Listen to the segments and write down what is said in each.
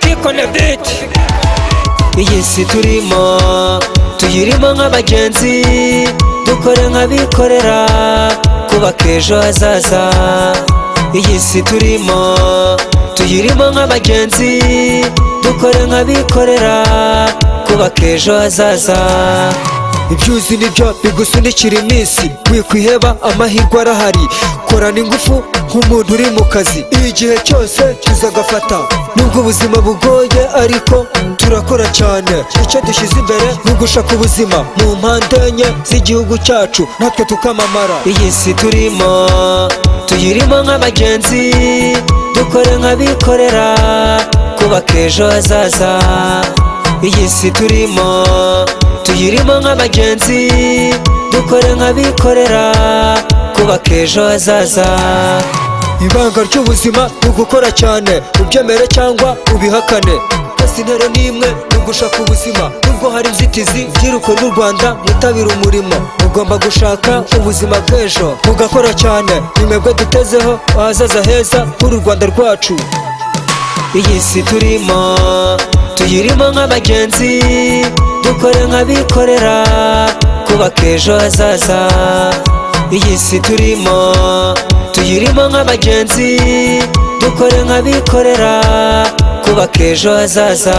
Bikone beat. iyi si turimo tuyirimo nk'abagenzi, dukore nk'abikorera kubaka ejo hazaza. iyi si turimo tuyirimo nk'abagenzi, dukore nk'abikorera kubaka ejo hazaza. Ibyuzi nibyo bigusunikira iminsi, wikwiheba amahirwe arahari. Korana ingufu nk'umuntu uri mu kazi, igihe cyose tuzagafata. Nubwo ubuzima bugoye ariko turakora cyane, icyo dushyize imbere ni ugushaka ubuzima mu mpande enye z'igihugu cyacu, natwe tukamamara. iyi si turimo tuyirimo nk'abagenzi, dukore nk'abikorera kubaka ejo hazaza. iyi si turimo tuyirimo nk'abagenzi, dukore nk'abikorera kubaka ejo hazaza. Ibanga ry'ubuzima ni ugukora cyane, ubyemere cyangwa ubihakane. Ese intero ni imwe, ni ugushaka ubuzima. Nubwo hari inzitizi, rubyiruko rw'u Rwanda mwitabire umurimo. Mugomba gushaka ubuzima bw'ejo, mugakora cyane. Ni mwebwe dutezeho ahazaza heza h'uru Rwanda rwacu. iyi si turimo tuyirimo nk'abagenzi, dukore nk'abikorera kubaka ejo hazaza. iyi si turimo tuyirimo nk'abagenzi, dukore nk'abikorera kubaka ejo hazaza.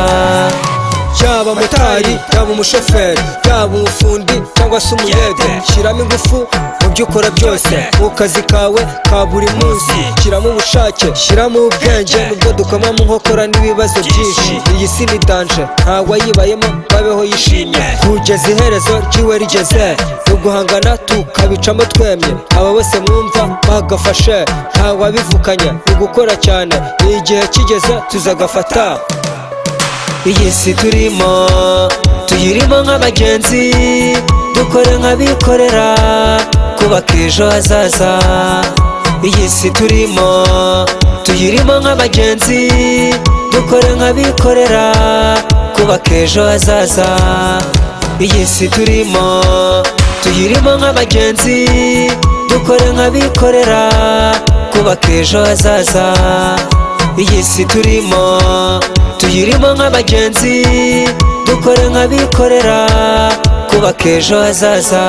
Yaba motari, yaba umushoferi, yaba umufundi cyangwa se umuyede, shyiramo ingufu mu byo ukora byose. Mu kazi kawe ka buri munsi shyiramo ubushake, shyiramo ubwenge. Nubwo dukoma mu nkokora n'ibibazo byinshi, iyi si ni danje, ntawayibayemo babeho yishimye. Kugeza iherezo ry'iwe rigeze, ni uguhangana tukabicamo twemye. Aba bose mwumva bagafashe, ntawabivukanye, ni ugukora cyane. Igihe kigeze tuzagafata. iyi si turimo tuyirimo nk'abagenzi, dukore nk'abikorera kubaka ejo hazaza. iyi si turimo tuyirimo nk'abagenzi, dukore nk'abikorera kubaka ejo hazaza. iyi si turimo tuyirimo nk'abagenzi, dukore nk'abikorera kubaka ejo hazaza. iyi si turimo tuyirimo nk'abagenzi, dukore nk'abikorera kubaka ejo hazaza.